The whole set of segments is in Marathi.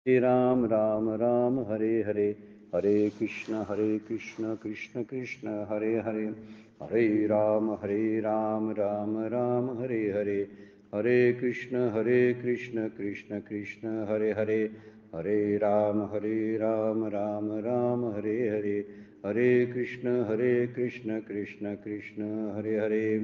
श्री राम राम राम हरे हरे, हरे कृष्ण कृष्ण कृष्ण हरे हरे, हरे राम राम राम हरे हरे, हरे कृष्ण कृष्ण कृष्ण हरे हरे, हरे राम राम राम हरे हरे, हरे कृष्ण कृष्ण कृष्ण हरे हरे।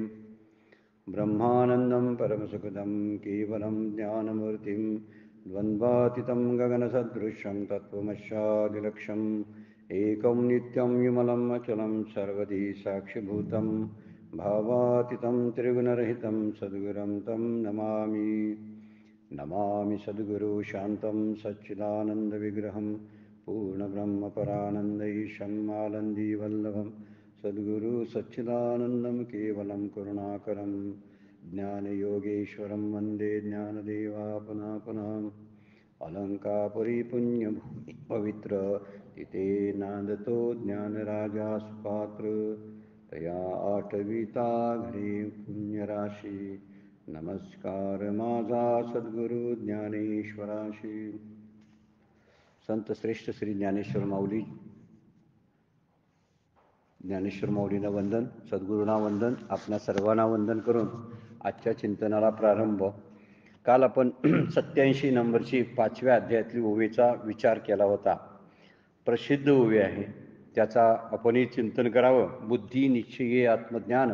ब्रह्मानन्दं परमसुखदं केवलं ज्ञानमूर्तिं द्वन्द्वातीतं गगनसदृशं तत्त्वमस्यादिलक्ष्यम् एकं नित्यं विमलम् अचलं सर्वधी साक्षिभूतं भावातीतं त्रिगुणरहितं सद्गुरुं तं नमामि। नमामि सद्गुरु शान्तं सच्चिदानन्दविग्रहं पूर्णब्रह्मपरानन्दैशम् आनन्दीवल्लभं सद्गुरु सच्चिदानन्दं केवलं करुणाकरं ज्ञानयोगेश्वरं वन्दे ज्ञानदेवापनापनाम्। अलङ्कापुरीपुण्यभूमि पवित्र तिथे नांदतो ज्ञानराजा सुपात्र, तया आठविता घरी पुण्यराशी नमस्कार माझा सद्गुरु ज्ञानेश्वराशी। संत श्रेष्ठ श्री ज्ञानेश्वर माऊली, ज्ञानेश्वर माऊलींना वंदन, सद्गुरूंना वंदन, आपल्या सर्वांना वंदन करून आजच्या चिंतनाला प्रारंभ। काल आपण 87 नंबरची 5व्या अध्यायातली ओवीचा विचार केला होता. प्रसिद्ध ओवी आहे, त्याचा आपणही चिंतन करावं. बुद्धी निश्चये आत्मज्ञान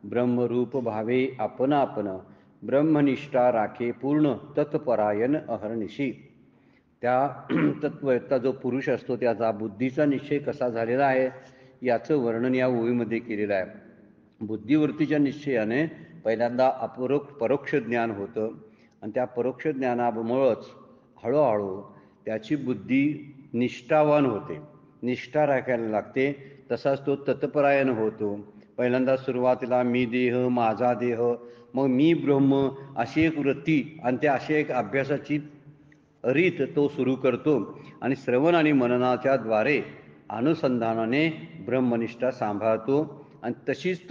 ब्रह्मरूप भावे आपण आपण, ब्रह्मनिष्ठा राखे पूर्ण तत्परायण अहर्निशी. त्या तत्वचा जो पुरुष असतो त्याचा बुद्धीचा निश्चय कसा झालेला आहे याचं वर्णन या ओवीमध्ये केलेलं आहे. बुद्धिवृत्तीच्या निश्चयाने पहिल्यांदा परोक्ष ज्ञान होतं आणि त्या परोक्ष ज्ञानामुळंच हळूहळू त्याची बुद्धी निष्ठावान होते, निष्ठा राखायला लागते. तसाच तो तत्परायण होतो. पहिल्यांदा सुरुवातीला मी देह, माझा देह, मग मी ब्रह्म अशी एक वृत्ती आणि त्या अशी एक अभ्यासाची रीत तो सुरू करतो आणि श्रवण आणि मननाच्या द्वारे अनुसंधानाने ब्रह्मनिष्ठा सांभाळतो आणि तशीच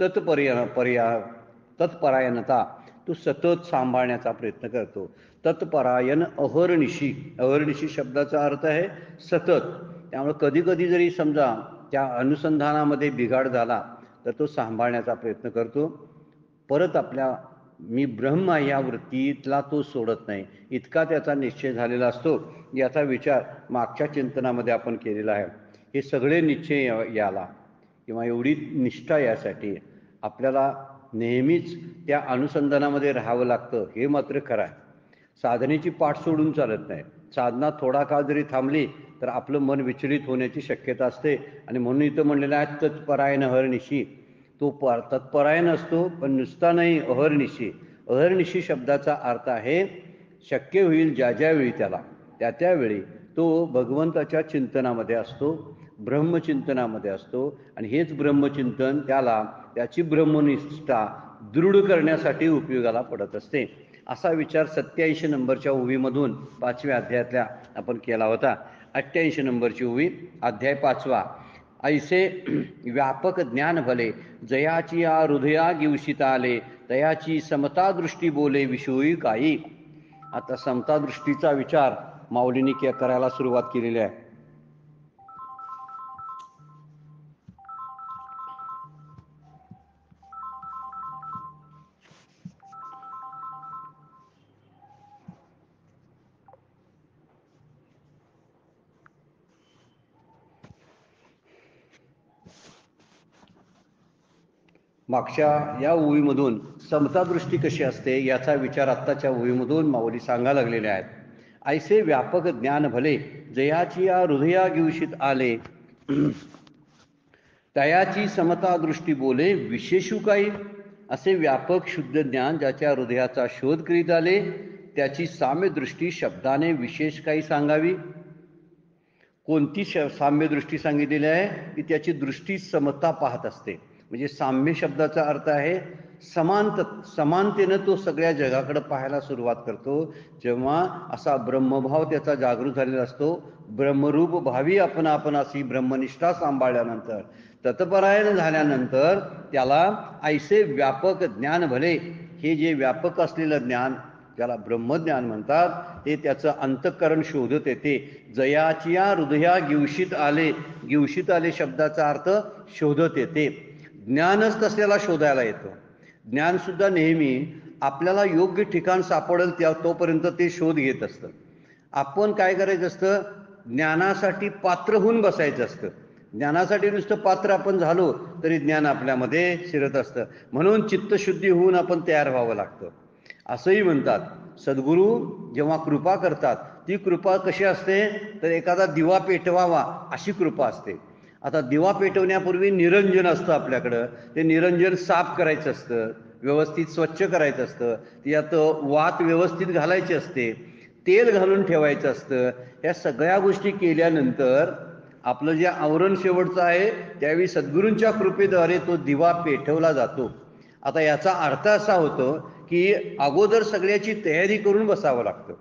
तत्परायणता तो सतत सांभाळण्याचा प्रयत्न करतो. तत्परायण अहर्निशी, अहर्निशी शब्दाचा अर्थ आहे सतत. त्यामुळे कधी कधी जरी समजा त्या अनुसंधानामध्ये बिघाड झाला तर तो सांभाळण्याचा प्रयत्न करतो. परत आपल्या मी ब्रह्म या वृत्तीतला तो सोडत नाही, इतका त्याचा निश्चय झालेला असतो. याचा विचार मागच्या चिंतनामध्ये आपण केलेला आहे. हे सगळे निश्चय याला किंवा एवढी निष्ठा यासाठी आपल्याला नेहमीच त्या अनुसंधानामध्ये राहावं लागतं, हे मात्र खरं आहे. साधनेची पाठ सोडून चालत नाही. साधना थोडा काळ जरी थांबली तर आपलं मन विचलित होण्याची शक्यता असते आणि म्हणून इथं म्हणलेलं आहे तत्परायण अहर्निशी. तो तत्परायण असतो पण नुसता नाही, अहर्निशी. अहर्निशी शब्दाचा अर्थ आहे शक्य होईल ज्या ज्यावेळी त्याला त्या त्यावेळी तो भगवंताच्या चिंतनामध्ये असतो, ब्रह्मचिंतनामध्ये असतो आणि हेच ब्रह्मचिंतन त्याला त्याची ब्रह्मनिष्ठा दृढ करण्यासाठी उपयोगाला पडत असते. असा विचार 87 नंबरच्या ओवीमधून 5व्या अध्यायातल्या आपण केला होता. 88 नंबरची ओवी, अध्याय 5वा. ऐसे व्यापक ज्ञान भले जयाची या हृदया गिवशित आले, तयाची समता दृष्टी बोले विषयी काही. आता समता दृष्टीचा विचार माऊलींनी करायला सुरुवात केलेली आहे. मागच्या या ओवीमधून समतादृष्टी कशी असते याचा विचार आत्ताच्या ओवीमधून माऊली सांगायला लागलेले आहेत. ऐसे व्यापक ज्ञान भले जयाची या हृदया गिवशित आले, तयाची समता दृष्टी बोले विशेषू काही. असे व्यापक शुद्ध ज्ञान ज्याच्या हृदयाचा शोध करीत आले त्याची साम्य दृष्टी शब्दाने विशेष काही सांगावी. कोणती साम्य दृष्टी सांगितलेली आहे की त्याची दृष्टी समता पाहत असते. म्हणजे साम्य शब्दाचा अर्थ आहे समानतेनं तो सगळ्या जगाकडे पाहायला सुरुवात करतो. जेव्हा असा ब्रह्मभाव त्याचा जागृत झालेला असतो, ब्रह्मरूप भावी आपण अशी ब्रह्मनिष्ठा सांभाळल्यानंतर, तत्परायण झाल्यानंतर त्याला ऐसे व्यापक ज्ञान भले, हे जे व्यापक असलेलं ज्ञान ज्याला ब्रह्मज्ञान म्हणतात, ते त्याचं अंतःकरण शोधत येते. जयाचिया हृदया गिवशीत आले, गिवशीत आले शब्दाचा अर्थ शोधत येते. ज्ञानच तसल्याला शोधायला येतं. ज्ञानसुद्धा नेहमी आपल्याला योग्य ठिकाण सापडेल तोपर्यंत ते शोध घेत असतं. आपण काय करायचं असतं, ज्ञानासाठी पात्र होऊन बसायचं असतं. ज्ञानासाठी नुसतं पात्र आपण झालो तरी ज्ञान आपल्यामध्ये शिरत असतं. म्हणून चित्तशुद्धी होऊन आपण तयार व्हावं लागतं. असंही म्हणतात, सद्गुरू जेव्हा कृपा करतात, ती कृपा कशी असते तर एखादा दिवा पेटवावा अशी कृपा असते. आता दिवा पेटवण्यापूर्वी निरंजन असतं आपल्याकडं, ते निरंजन साफ करायचं असतं, व्यवस्थित स्वच्छ करायचं असतं, त्यात वात व्यवस्थित घालायची असते, तेल घालून ठेवायचं असतं. या सगळ्या गोष्टी केल्यानंतर आपलं जे आवरण शेवटचं आहे त्यावेळी सद्गुरूंच्या कृपेद्वारे तो दिवा पेटवला जातो. आता याचा अर्थ असा होतो की अगोदर सगळ्याची तयारी करून बसावं लागतं.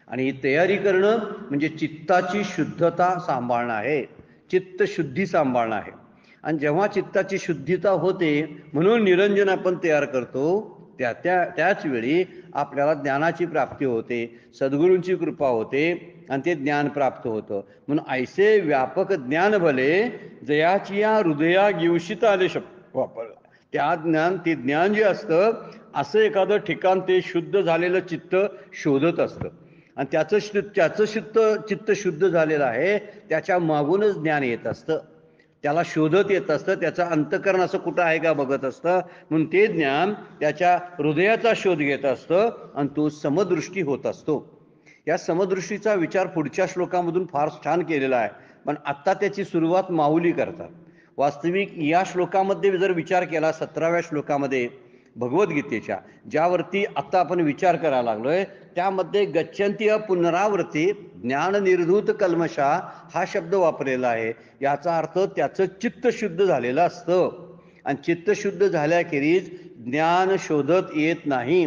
आणि ही तयारी करणं म्हणजे चित्ताची शुद्धता सांभाळणं आहे, चित्तशुद्धी सांभाळणं आहे. आणि जेव्हा चित्ताची शुद्धीता होते म्हणून निरंजन आपण तयार करतो, त्याच वेळी आपल्याला ज्ञानाची प्राप्ती होते, सद्गुरूंची कृपा होते आणि ते ज्ञान प्राप्त होतं. म्हणून ऐसे व्यापक ज्ञान भले जयाची या हृदया गिवशीत आले शब्द वापरला. ते ज्ञान जे असतं असं एखादं ठिकाण ते शुद्ध झालेलं चित्त शोधत असतं. आणि त्याचं चित्त शुद्ध झालेलं आहे, त्याच्या मागूनच ज्ञान येत असतं, त्याला शोधत येत असतं. त्याचं अंतःकरण असं कुठं आहे का बघत असतं. म्हणून ते ज्ञान त्याच्या हृदयाचा शोध घेत असतं आणि तो समदृष्टी होत असतो. या समदृष्टीचा विचार पुढच्या श्लोकामधून फार छान केलेला आहे, पण आत्ता त्याची सुरुवात माऊली करतात. वास्तविक या श्लोकामध्ये जर विचार केला, 17व्या श्लोकामध्ये भगवद्गीतेच्या, ज्यावरती आत्ता आपण विचार करायला लागलोय, त्यामध्ये गच्छन्ती पुनरावृत्ती ज्ञान निर्धूत कल्मषा हा शब्द वापरलेला आहे. याचा अर्थ त्याचं चित्त शुद्ध झालेलं असतं आणि चित्त शुद्ध झाल्याखेरीज ज्ञान शोधत येत नाही.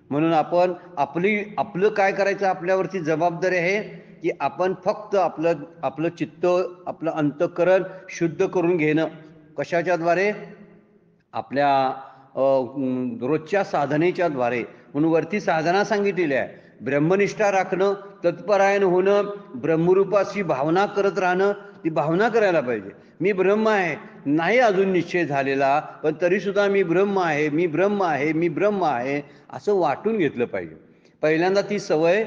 म्हणून आपण आपलं काय करायचं, आपल्यावरती जबाबदारी आहे की आपण फक्त आपलं चित्त, आपलं अंतःकरण शुद्ध करून घेणं. कशाच्याद्वारे? आपल्या रोजच्या साधनेच्या द्वारे. म्हणून वरती साधना सांगितलेली आहे, ब्रह्मनिष्ठा राखणं, तत्परायण होणं, ब्रह्मरूपाची भावना करत राहणं. ती भावना करायला पाहिजे. मी ब्रह्म आहे, नाही अजून निश्चय झालेला, पण तरीसुद्धा मी ब्रह्म आहे, मी ब्रह्म आहे, मी ब्रह्म आहे असं वाटून घेतलं पाहिजे. पहिल्यांदा ती सवय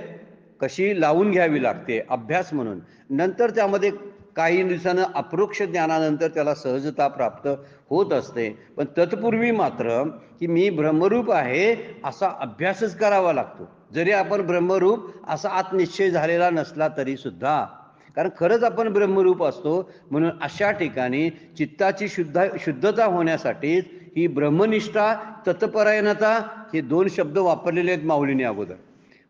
कशी लावून घ्यावी लागते, अभ्यास म्हणून. नंतर त्यामध्ये काही दिवसानं अप्रोक्ष ज्ञानानंतर त्याला सहजता प्राप्त होत असते. पण तत्पूर्वी मात्र की मी ब्रह्मरूप आहे असा अभ्यासच करावा लागतो, जरी आपण ब्रह्मरूप असा आत्मनिश्चय झालेला नसला तरी सुद्धा. कारण खरंच आपण ब्रह्मरूप असतो. म्हणून अशा ठिकाणी चित्ताची शुद्धता होण्यासाठीच ही ब्रह्मनिष्ठा, तत्परायणता हे 2 शब्द वापरलेले आहेत माऊलीने अगोदर.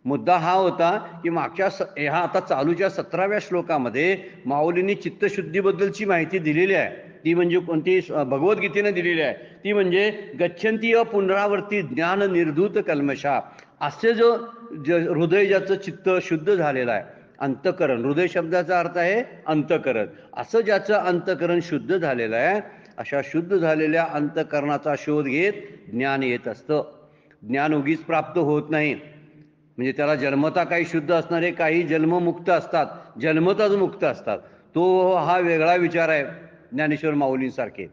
मुद्दा हा होता की ह्या आता चालूच्या 17व्या श्लोकामध्ये माऊलींनी चित्तशुद्धीबद्दलची माहिती दिलेली आहे. ती म्हणजे कोणती? भगवद्गीतेने दिलेली आहे. ती म्हणजे गच्छन्ती पुनरावृत्ती ज्ञान निर्धूत कल्मषा. असे जो हृदय ज्याचं चित्त शुद्ध झालेलं आहे, अंतःकरण, हृदय शब्दाचा अर्थ आहे अंतःकरण, असं ज्याचं अंतःकरण शुद्ध झालेलं आहे, अशा शुद्ध झालेल्या अंतःकरणाचा शोध घेत ज्ञान येत असतं. ज्ञान उगीच प्राप्त होत नाही. म्हणजे त्याला जन्मता काही शुद्ध असणारे, काही जन्ममुक्त असतात, जन्मताच मुक्त असतात. तो हा वेगळा विचार आहे ज्ञानेश्वर माऊलींसारखे.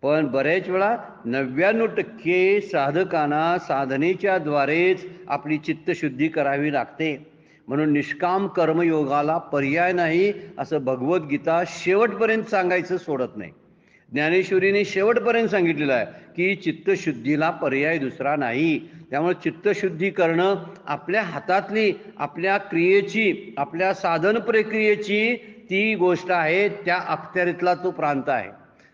पण बरेच वेळा 99% साधकांना साधनेच्या द्वारेच आपली चित्तशुद्धी करावी लागते. म्हणून निष्काम कर्मयोगाला पर्याय नाही असं भगवद्गीता शेवटपर्यंत सांगायचं सोडत नाही. ज्ञानेश्वरीने शेवटपर्यंत सांगितलेलं आहे की चित्तशुद्धीला पर्याय दुसरा नाही. त्यामुळे चित्तशुद्धी करणं आपल्या हातातली, आपल्या क्रियेची, आपल्या साधन प्रक्रियेची ती गोष्ट आहे, त्या अखत्यारीतला तो प्रांत आहे.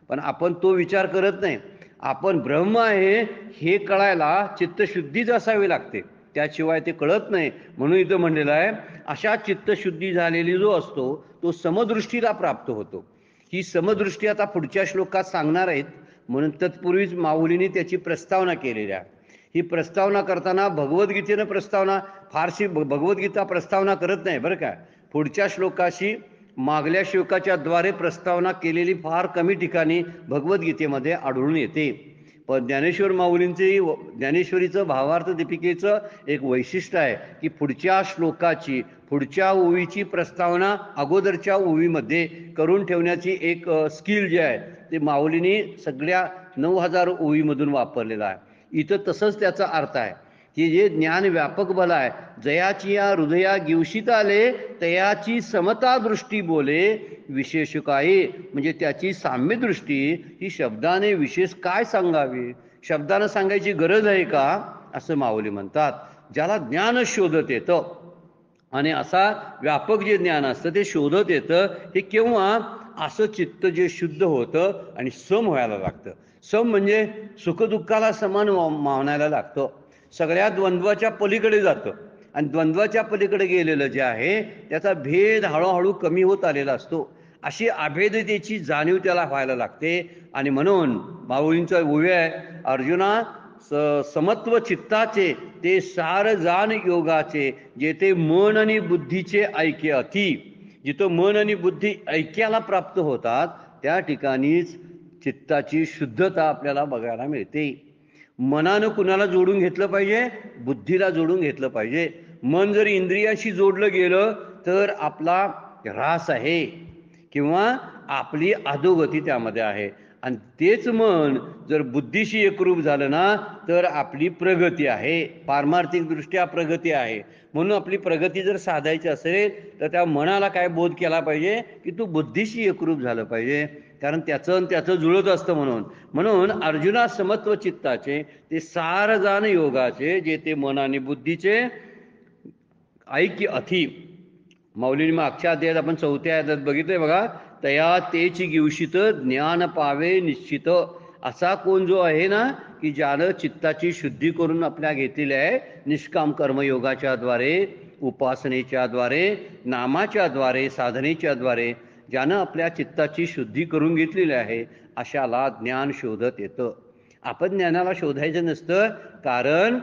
पण आपण तो विचार करत नाही. आपण ब्रह्म आहे हे कळायला चित्तशुद्धीच असावी लागते, त्याशिवाय ते कळत नाही. म्हणून इथं म्हणलेलं आहे, अशा चित्तशुद्धी झालेली जो असतो तो समदृष्टीला प्राप्त होतो. ही समदृष्टी आता पुढच्या श्लोकात सांगणार आहेत. म्हणून तत्पूर्वीच माऊलींनी त्याची प्रस्तावना केलेली आहे. ही प्रस्तावना करताना भगवद्गीतेनं प्रस्तावना फारशी भगवद्गीता प्रस्तावना करत नाही बरं का. पुढच्या श्लोकाशी मागल्या श्लोकाच्या द्वारे प्रस्तावना केलेली फार कमी ठिकाणी भगवद्गीतेमध्ये आढळून येते. पण ज्ञानेश्वर माऊलींचे ज्ञानेश्वरीचं भावार्थ दीपिकेचं एक वैशिष्ट्य आहे की पुढच्या श्लोकाची पुढच्या ओवीची प्रस्तावना अगोदरच्या ओवीमध्ये करून ठेवण्याची एक स्किल जे आहे ते माऊलींनी सगळ्या 9000 ओवीमधून वापरलेलं आहे। इथं तसंच त्याचा अर्थ आहे की जे ज्ञान व्यापक बल आहे, जयाची या हृदया गिवशीत आले तयाची समता दृष्टी बोले विशेष काय, म्हणजे त्याची साम्य दृष्टी ही शब्दाने विशेष काय सांगावी, शब्दानं सांगायची गरज आहे का असं माऊली म्हणतात। ज्याला ज्ञान शोधत येतं आणि असा व्यापक जे ज्ञान असतं ते शोधत येतं हे केव्हा, असं चित्त जे शुद्ध होतं आणि सम व्हायला लागतं। सम म्हणजे सुखदुःखाला समान मानायला लागतं, सगळ्या द्वंद्वाच्या पलीकडे जातं आणि द्वंद्वाच्या पलीकडे गेलेलं जे आहे त्याचा भेद हळूहळू कमी होत आलेला असतो। अशी अभेदतेची जाणीव त्याला व्हायला लागते आणि म्हणून माऊलींचा ओवी आहे, अर्जुना समत्व चित्ताचे ते सार जाण योगाचे, जेथे मन आणि बुद्धीचे ऐक्य अति। जिथं मन आणि बुद्धी ऐक्याला प्राप्त होतात त्या ठिकाणीच चित्ताची शुद्धता आपल्याला बघायला मिळते। मनानं कुणाला जोडून घेतलं पाहिजे, बुद्धीला जोडून घेतलं पाहिजे। मन जर इंद्रियाशी जोडलं गेलं तर आपला ऱ्हास आहे किंवा आपली अधोगती त्यामध्ये आहे, आणि तेच मन जर बुद्धीशी एकरूप झालं ना तर आपली प्रगती आहे, पारमार्थिक दृष्ट्या प्रगती आहे। म्हणून आपली प्रगती जर साधायची असेल तर त्या मनाला काय बोध केला पाहिजे की तू बुद्धीशी एकरूप झालं पाहिजे, कारण त्याचं जुळत असतं। म्हणून अर्जुना समत्व चित्ताचे ते सार जाण योगाचे, जे ते मन आणि बुद्धीचे ऐक्य अथी। माऊलीने मागच्या अध्यायात आपण 4थ्या अध्यायात बघितलंय बघा, तया तेची गिवशित ज्ञान पावे निश्चित। असा कोण जो आहे ना की ज्यानं चित्ताची शुद्धी करून आपल्या घेतलेली आहे निष्काम कर्मयोगाच्या द्वारे, उपासनेच्या द्वारे, नामाच्या द्वारे, साधनेच्या द्वारे, ज्यानं आपल्या चित्ताची शुद्धी करून घेतलेली आहे अशाला ज्ञान शोधत येतं। आपण ज्ञानाला शोधायचं नसतं, कारण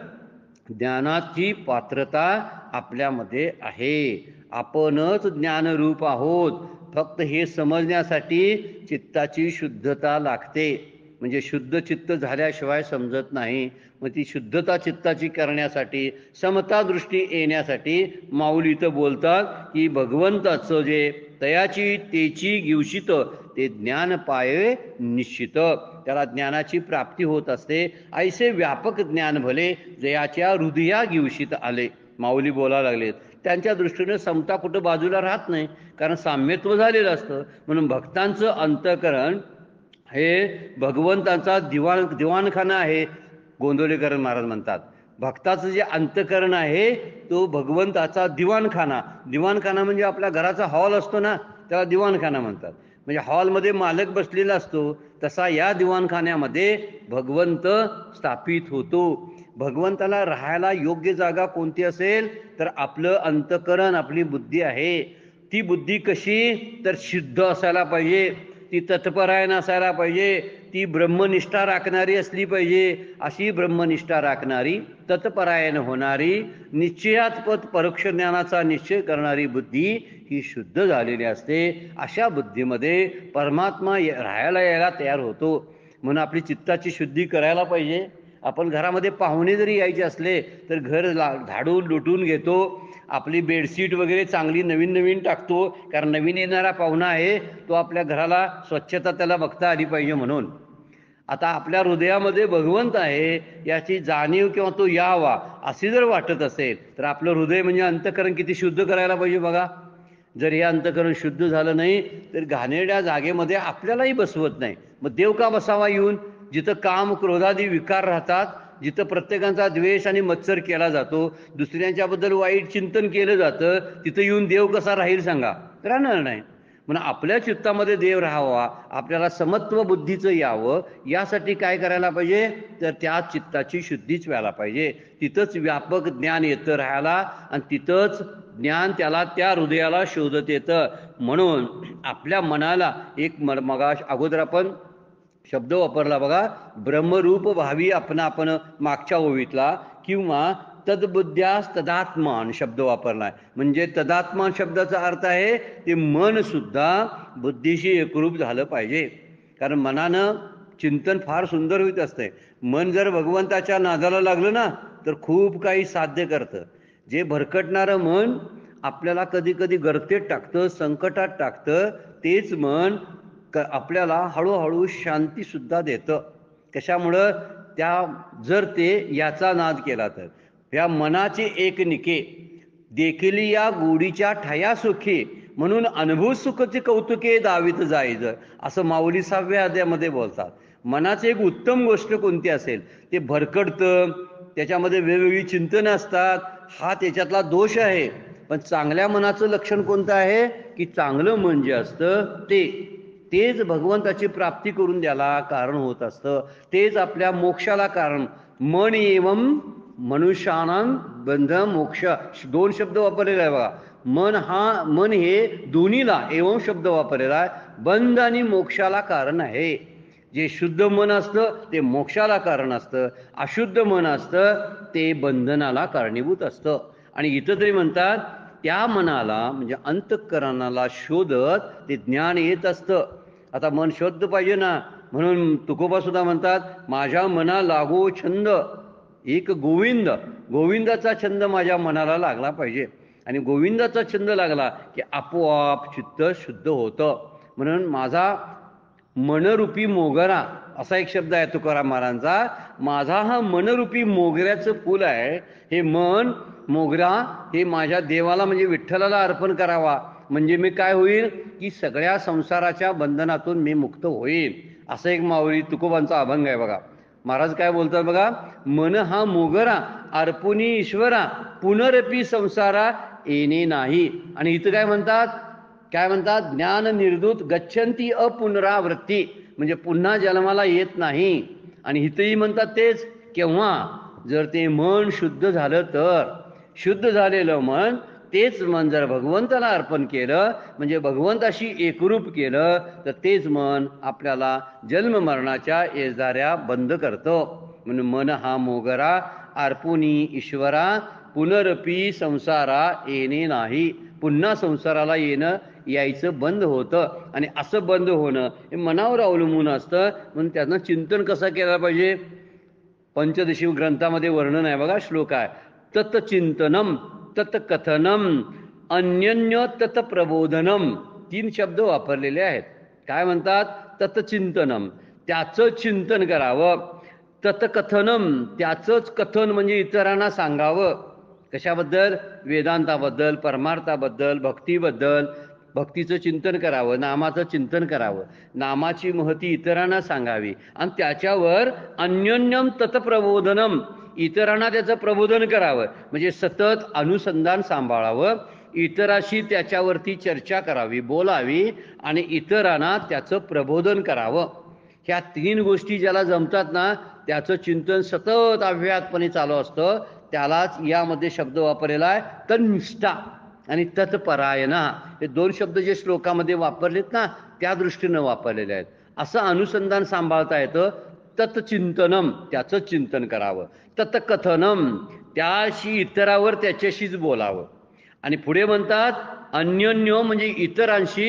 ज्ञानाची पात्रता आपल्यामध्ये आहे, आपणच ज्ञानरूप आहोत। फक्त हे समजण्यासाठी चित्ताची शुद्धता लागते, म्हणजे शुद्ध चित्त झाल्याशिवाय समजत नाही। मग ती शुद्धता चित्ताची करण्यासाठी, समता दृष्टी येण्यासाठी माऊली इथं बोलतात की भगवंताचं जे तयाची तेची गिवशित ते ज्ञान पाये निश्चित, त्याला ज्ञानाची प्राप्ती होत असते। ऐसे व्यापक ज्ञान भले जयाच्या हृदया गिवशित आले, माऊली बोलायला लागलेत। त्यांच्या दृष्टीने समता कुठं बाजूला राहत नाही, कारण साम्यत्व झालेलं असतं। म्हणून भक्तांचं अंतःकरण हे भगवंताचा दिवाणखाना आहे, गोंदवलेकर महाराज म्हणतात। भक्ताचं जे अंतःकरण आहे तो भगवंताचा दिवाणखाना। दिवाणखाना म्हणजे आपल्या घराचा हॉल असतो ना, त्याला दिवाणखाना म्हणतात। म्हणजे हॉलमध्ये मालक बसलेला असतो, तसा या दिवाणखान्यामध्ये भगवंत स्थापित होतो। भगवंताला राहायला योग्य जागा कोणती असेल तर आपलं अंतःकरण, आपली बुद्धी आहे। ती बुद्धी कशी, तर शुद्ध असायला पाहिजे, ती तत्परायण असायला पाहिजे, ती ब्रह्मनिष्ठा राखणारी असली पाहिजे। अशी ब्रह्मनिष्ठा राखणारी, तत्परायण होणारी, निश्चयात पद परोक्ष ज्ञानाचा निश्चय करणारी बुद्धी ही शुद्ध झालेली असते। अशा बुद्धीमध्ये परमात्मा राहायला यायला तयार होतो। म्हणून आपली चित्ताची शुद्धी करायला पाहिजे। आपण घरामध्ये पाहुणे जरी यायचे असले तर घर झाडून लुटून घेतो, आपली बेडशीट वगैरे चांगली नवीन नवीन टाकतो, कारण नवीन येणारा पाहुणा आहे तो आपल्या घराला स्वच्छता त्याला बघता आली पाहिजे। म्हणून आता आपल्या हृदयामध्ये भगवंत आहे याची जाणीव किंवा तो यावा असे जर वाटत असेल तर आपलं हृदय म्हणजे अंतःकरण किती शुद्ध करायला पाहिजे बघा। जर हे अंतःकरण शुद्ध झालं नाही तर घाणेरड्या जागेमध्ये आपल्यालाही बसवत नाही। मग देव का बसावा येऊन, जिथं काम क्रोधादी विकार राहतात, जिथं प्रत्येकाचा द्वेष आणि मत्सर केला जातो, दुसऱ्यांच्याबद्दल वाईट चिंतन केलं जातं, तिथं येऊन देव कसा राहील सांगा, राहणार नाही। म्हणून आपल्या चित्तामध्ये देव राहावा, आपल्याला समत्व बुद्धीचं यावं, यासाठी काय करायला पाहिजे तर त्या चित्ताची शुद्धीच व्हायला पाहिजे। तिथंच व्यापक ज्ञान येतं राहायला आणि तिथंच ज्ञान त्याला त्या हृदयाला शोधत येतं। म्हणून आपल्या मनाला एक मगा अगोदर आपण शब्द वापरला बघा, ब्रह्मरूप भावी आपण मागच्या ओवीतला, किंवा तद्बुद्ध्यास तदात्मान शब्द वापरलाय। म्हणजे तदात्मान शब्दाचा अर्थ आहे ते मन सुद्धा बुद्धीशी एकरूप झालं पाहिजे, कारण मनानं चिंतन फार सुंदर होत असतंय. मन जर भगवंताच्या नादाला लागलं ना तर खूप काही साध्य करतं. जे भरकटणारं मन आपल्याला कधी कधी गर्तेत टाकतं, संकटात टाकतं, तेच मन आपल्याला हळूहळू शांतीसुद्धा देतं. कशामुळं? जर ते याचा नाद केला तर. या मनाचे एक निके देखील या गोडीच्या ठया सुखी, म्हणून अनुभव सुखचे कौतुके दावीत जायज, असं माऊली 6व्या अध्यायामध्ये बोलतात. मनाची एक उत्तम गोष्ट कोणती असेल, ते भरकडतं, त्याच्यामध्ये वेगवेगळी चिंतनं असतात, हा त्याच्यातला दोष आहे. पण चांगल्या मनाचं लक्षण कोणतं आहे की चांगलं मन जे असतं तेच भगवंताची प्राप्ती करून द्यायला कारण होत असतं. तेच आपल्या मोक्षाला कारण. मन एवं मनुष्यानां बंध मोक्ष, 2 शब्द वापरलेला आहे बघा. मन हे दोन्हीला एवं शब्द वापरलेला आहे. बंध आणि मोक्षाला कारण आहे. जे शुद्ध मन असतं ते मोक्षाला कारण असतं, अशुद्ध मन असतं ते बंधनाला कारणीभूत असतं. आणि इथं तरी म्हणतात त्या मनाला म्हणजे अंतःकरणाला शोधत ते ज्ञान येत असतं. आता मन शुद्ध पाहिजे ना, म्हणून तुकोबा सुद्धा म्हणतात माझ्या मना लागो छंद एक गोविंदाचा छंद माझ्या मनाला लागला पाहिजे. आणि गोविंदाचा छंद लागला की आपोआप चित्त शुद्ध होतं. म्हणून माझा मनरूपी मोगरा असा एक शब्द आहे तुकाराम महाराजांचा. माझा हा मनरूपी मोगऱ्याचं फूल आहे. हे मन मोगरा हे माझ्या देवाला म्हणजे विठ्ठलाला अर्पण करावा, म्हणजे मी काय होईल की सगळ्या संसाराच्या बंधनातून मी मुक्त होईल. असं एक माऊली तुकोबांचा अभंग आहे बघा. महाराज काय बोलतात बघा, मन हा मोगरा अर्पुनी ईश्वरा पुनरपी संसारा येणे नाही. आणि इथं काय म्हणतात ज्ञान निर्दूत गच्छंती अपुनरावृत्ती, म्हणजे पुन्हा जन्माला येत नाही. आणि इथंही म्हणतात तेच केव्हा, जर ते मन शुद्ध झालं तर. शुद्ध झालेलं मन, तेच मन जर भगवंताला अर्पण केलं म्हणजे भगवंताशी एकरूप केलं तर तेच मन आपल्याला जन्म मरणाच्या येजाऱ्या बंद करतं. म्हणून मन हा मोगरा अर्पुनी ईश्वरा पुनरपी संसारा येणे नाही. पुन्हा संसाराला यायचं बंद होतं. आणि असं बंद होणं हे मनावर अवलंबून असतं. म्हणून त्यांना चिंतन कसं केलं पाहिजे. पंचदशी ग्रंथामध्ये वर्णन आहे बघा, श्लोक आहे, तत्चिंतनम तत्कथनम अन्यन्य तत्प्रबोधनम. 3 शब्द वापरलेले आहेत. काय म्हणतात? तत्चिंतनम, त्याचं चिंतन करावं. तत्कथनम, त्याचंच कथन म्हणजे इतरांना सांगावं. कशाबद्दल? वेदांताबद्दल, परमार्थाबद्दल, भक्तीबद्दल. भक्तीचं चिंतन करावं, नामाचं चिंतन करावं, नामाची महती इतरांना सांगावी. आणि त्याच्यावर अन्योन्यम तत्प्रबोधनम, इतरांना त्याचं प्रबोधन करावं, म्हणजे सतत अनुसंधान सांभाळावं, इतराशी त्याच्यावरती चर्चा करावी, बोलावी आणि इतरांना त्याचं प्रबोधन करावं. ह्या 3 गोष्टी ज्याला जमतात ना त्याचं चिंतन सतत अव्याहतपणे चालू असतं. त्यालाच यामध्ये शब्द वापरलेला आहे तन्निष्ठा आणि तत्परायणा. हे 2 शब्द जे श्लोकामध्ये वापरलेत ना त्या दृष्टीनं वापरलेले आहेत. असं अनुसंधान सांभाळता येतं. तत्चिंतनम, त्याचं चिंतन करावं. तत्कथनम, त्याशी इतरावर त्याच्याशीच बोलावं. आणि पुढे म्हणतात अन्योन्य, म्हणजे इतरांशी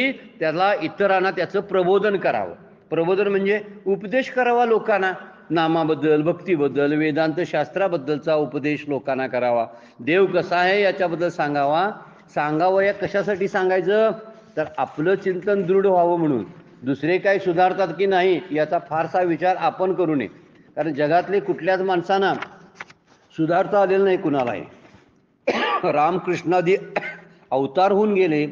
इतरांना त्याचं प्रबोधन करावं. प्रबोधन म्हणजे उपदेश करावा लोकांना, नामाबद्दल, भक्तीबद्दल, वेदांत शास्त्राबद्दलचा उपदेश लोकांना करावा. देव कसा आहे याच्याबद्दल सांगावं. या कशासाठी सांगायचं? तर आपलं चिंतन दृढ व्हावं म्हणून. दुसरे काय सुधारतात की नाही याचा फारसा विचार आपण करू नये. कारण जगातले कुठल्याच माणसांना सुधारता आलेलं नाही कुणालाही. रामकृष्णादी अवतार होऊन गेले,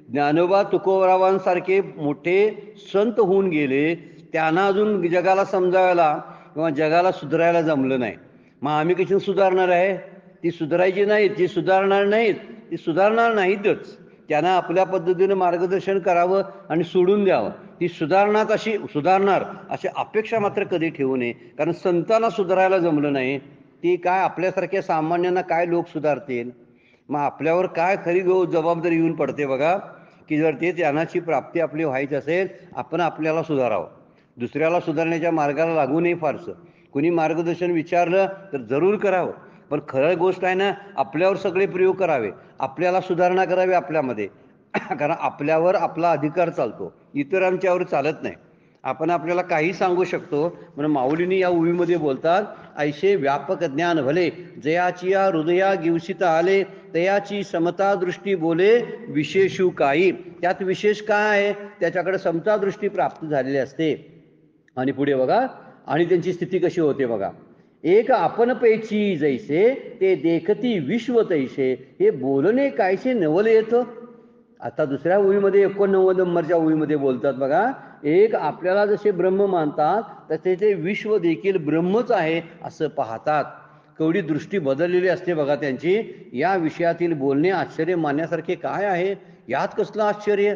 ज्ञानोबा तुकोबरावांसारखे मोठे संत होऊन गेले, त्यांना अजून जगाला समजावायला किंवा जगाला सुधारायला जमलं नाही. मग आम्ही कशी सुधारणार आहे? ती सुधारायची नाहीत, ती सुधारणार नाहीत, ती सुधारणार नाहीतच. त्यांना आपल्या पद्धतीनं मार्गदर्शन करावं आणि सोडून द्यावं. ती सुधारणार अशी अपेक्षा मात्र कधी ठेवू नये. कारण संतांना सुधारायला जमलं नाही, ती काय आपल्यासारख्या सामान्यांना काय लोक सुधारतील? मग आपल्यावर काय खरी जबाबदारी येऊन पडते बघा, की जर ते ज्ञानाची प्राप्ती आपली व्हायची असेल आपण आपल्याला सुधारावं. दुसऱ्याला सुधारण्याच्या मार्गाला लागू नये. फारसं कुणी मार्गदर्शन विचारलं तर जरूर करावं, पण खरं गोष्ट आहे ना आपल्यावर सगळे प्रयोग करावे, आपल्याला सुधारणा करावी आपल्यामध्ये. कारण आपल्यावर आपला अधिकार चालतो, इतरांच्यावर चालत नाही. आपण आपल्याला काही सांगू शकतो. म्हणून माऊलींनी या ओवीमध्ये बोलतात, ऐशे व्यापक ज्ञान भले जयाची या हृदया गिवसिता आले तयाची समता दृष्टी बोले विशेषू काही. त्यात विशेष काय आहे, त्याच्याकडे समता दृष्टी प्राप्त झालेली असते. आणि पुढे बघा, आणि त्यांची स्थिती कशी होते बघा. एक आपण पैची जैसे ते देखती विश्व तैसे हे बोलणे कायसे नवल येतं. आता दुसऱ्या ओळीमध्ये 89 नंबरच्या ओळीमध्ये बोलतात बघा, एक आपल्याला जसे ब्रह्म मानतात तसे ते विश्व देखील ब्रह्मच आहे असं पाहतात. केवढी दृष्टी बदललेली असते बघा त्यांची. या विषयातील बोलणे आश्चर्य मानण्यासारखे काय आहे. यात कसलं आश्चर्य.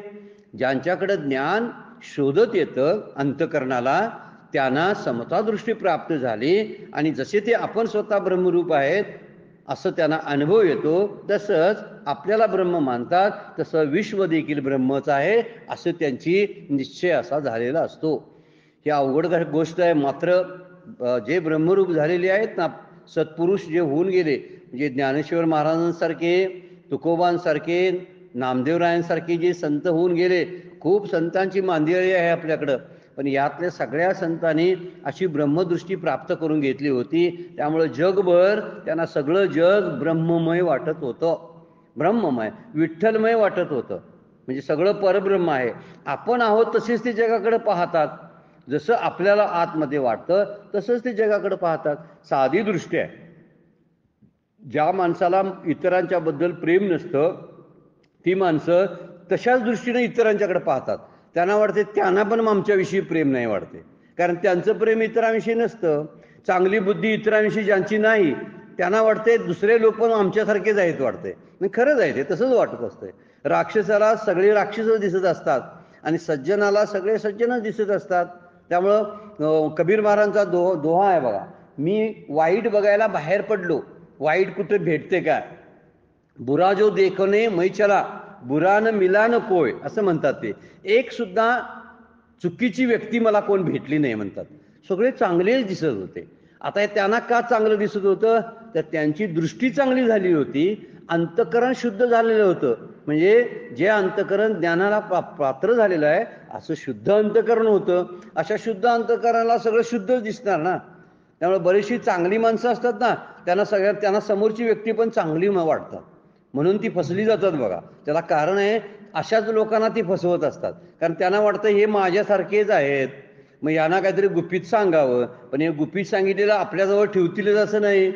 ज्यांच्याकडे ज्ञान शोधत येतं अंतकरणाला त्यांना समतादृष्टी प्राप्त झाली आणि जसे ते आपण स्वतः ब्रह्मरूप आहेत असं त्यांना अनुभव येतो. तसंच आपल्याला ब्रह्म मानतात तसं विश्व देखील ब्रह्मच आहे असं त्यांची निश्चय असा झालेला असतो. ही अवघड गोष्ट आहे. मात्र जे ब्रह्मरूप झालेले आहेत ना, सत्पुरुष जे होऊन गेले, म्हणजे ज्ञानेश्वर महाराजांसारखे, तुकोबांसारखे, नामदेवरायांसारखे जे संत होऊन गेले, खूप संतांची मांदियाळी आहे आपल्याकडं. पण यातल्या सगळ्या संतांनी अशी ब्रह्मदृष्टी प्राप्त करून घेतली होती. त्यामुळं जगभर त्यांना सगळं जग ब्रह्ममय वाटत होतं. ब्रह्ममय, विठ्ठलमय वाटत होतं. म्हणजे सगळं परब्रह्म आहे. आपण आहोत तसेच ते जगाकडे पाहतात. जसं आपल्याला आतमध्ये वाटतं तसंच ते जगाकडे पाहतात. साधी दृष्टी आहे. ज्या माणसाला इतरांच्या बद्दल प्रेम नसतं ती माणसं तशाच दृष्टीने इतरांच्याकडे पाहतात. त्यांना वाटते त्यांना पण आमच्याविषयी प्रेम नाही वाटते, कारण त्यांचं प्रेम इतरांविषयी नसतं. चांगली बुद्धी इतरांविषयी ज्यांची नाही त्यांना वाटते दुसरे लोक पण आमच्यासारखेच आहेत वाटते. खरंच आहे, ते तसंच वाटत असतंय. राक्षसाला सगळे राक्षसच दिसत असतात आणि सज्जनाला सगळे सज्जनच दिसत असतात. त्यामुळं कबीर महाराजांचा दोहा आहे बघा, मी वाईट बघायला बाहेर पडलो, वाईट कुठे भेटते काय. बुरा जो देखणे मै चला बुरा न मिला न कोय असं म्हणतात. ते एक सुद्धा चुकीची व्यक्ती मला कोण भेटली नाही म्हणतात. सगळे चांगलेच दिसत होते. आता त्यांना का चांगलं दिसत होतं, तर त्यांची दृष्टी चांगली झाली होती, अंतकरण शुद्ध झालेलं होतं. म्हणजे जे अंतकरण ज्ञानाला पात्र झालेलं आहे असं शुद्ध अंतकरण होतं. अशा शुद्ध अंतकरणाला सगळं शुद्धच दिसणार ना. त्यामुळे बरीचशी चांगली माणसं असतात ना, त्यांना समोरची व्यक्ती पण चांगली वाटतात, म्हणून ती फसली जातात बघा. त्याला कारण आहे, अशाच लोकांना ती फसवत असतात. कारण त्यांना वाटतं हे माझ्यासारखेच आहेत, मग यांना काहीतरी गुपित सांगावं. पण हे गुपित सांगितलेलं आपल्याजवळ ठेवतीलच असं नाही,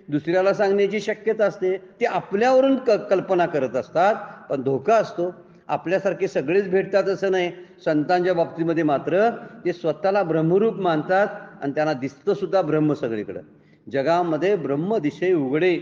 दुसऱ्याला सांगण्याची शक्यता असते. ते आपल्यावरून कल्पना करत असतात. पण धोका असतो. आपल्यासारखे सगळेच भेटतात असं नाही. संतांच्या बाबतीमध्ये मात्र ते स्वतःला ब्रह्मरूप मानतात आणि त्यांना दिसतं सुद्धा ब्रह्म सगळीकडं. जगामध्ये ब्रह्म दिशे उघडे,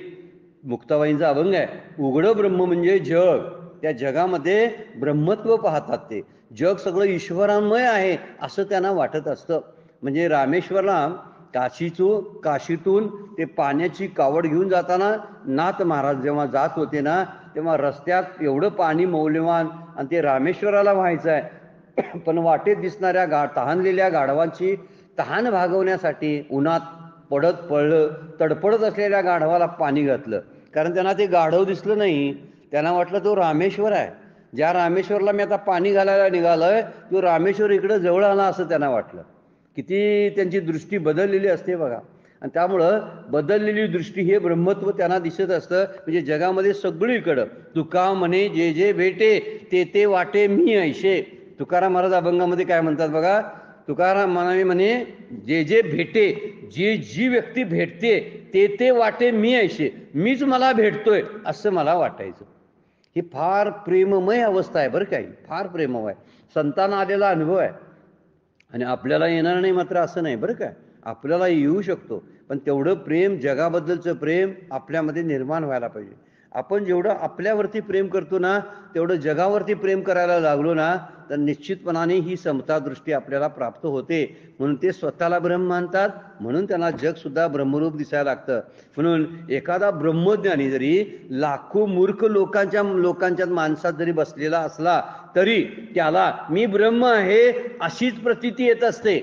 मुक्ताबाईंचा अभंग आहे. उघडं ब्रह्म म्हणजे जग. त्या जगामध्ये ब्रह्मत्व पाहतात. ते जग सगळं ईश्वरांमय आहे असं त्यांना वाटत असतं. म्हणजे रामेश्वरला काशीतून ते पाण्याची कावड घेऊन जाताना नाथ महाराज जेव्हा जात होते ना, तेव्हा रस्त्यात एवढं पाणी मौल्यवान आणि ते रामेश्वराला व्हायचं आहे. पण वाटेत दिसणाऱ्या तहानलेल्या गाढवांची तहान भागवण्यासाठी उन्हात पडलं तडपडत असलेल्या गाढवाला पाणी घातलं. कारण त्यांना ते गाढव दिसलं नाही. त्यांना वाटलं तो रामेश्वर आहे. ज्या रामेश्वरला मी आता पाणी घालायला निघालोय तो रामेश्वर इकडं जवळ आला असं त्यांना वाटलं. किती त्यांची दृष्टी बदललेली असते बघा. आणि त्यामुळं बदललेली दृष्टी हे ब्रह्मत्व त्यांना दिसत असतं. म्हणजे जगामध्ये सगळीकडं तुका म्हणे जे जे भेटे ते ते वाटे मी ऐशे. तुकाराम महाराज अभंगामध्ये काय म्हणतात बघा, तुकाराम म्हणे जे जे भेटे, जी व्यक्ती भेटते ते ते वाटे मी ऐशे, मीच मला भेटतोय असं मला वाटायचं. ही फार प्रेममय अवस्था आहे बरं काय, फार प्रेममय संतांना आलेला अनुभव आहे. आणि आपल्याला येणार नाही मात्र असं नाही बरं काय, आपल्याला येऊ शकतो. पण तेवढं प्रेम, जगाबद्दलचं प्रेम आपल्यामध्ये निर्माण व्हायला पाहिजे. आपण जेवढं आपल्यावरती प्रेम करतो ना, तेवढं जगावरती प्रेम करायला लागलो ना, तर निश्चितपणाने ही समता दृष्टी आपल्याला प्राप्त होते. म्हणून ते स्वतःला ब्रह्म मानतात. म्हणून त्यांना जग सुद्धा ब्रह्मरूप दिसायला लागतं. म्हणून एखादा ब्रह्मज्ञानी जरी लाखो मूर्ख लोकांच्या माणसात जरी बसलेला असला तरी त्याला मी ब्रह्म आहे अशीच प्रतीती येत असते.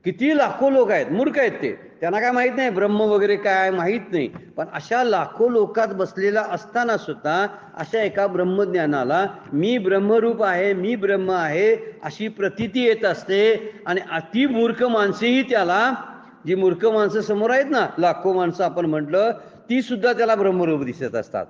किती लाखो लोक आहेत, मूर्ख आहेत ते, त्यांना काय माहीत नाही ब्रह्म वगैरे काय माहीत नाही. पण अशा लाखो लोकात बसलेला असताना सुद्धा अशा एका ब्रह्मज्ञानाला मी ब्रह्मरूप आहे, मी ब्रह्म आहे अशी प्रतीती येत असते. आणि अति मूर्ख माणसेही त्याला, जी मूर्ख माणसं समोर आहेत ना, लाखो माणसं आपण म्हटलं, ती सुद्धा त्याला ब्रह्मरूप दिसत असतात.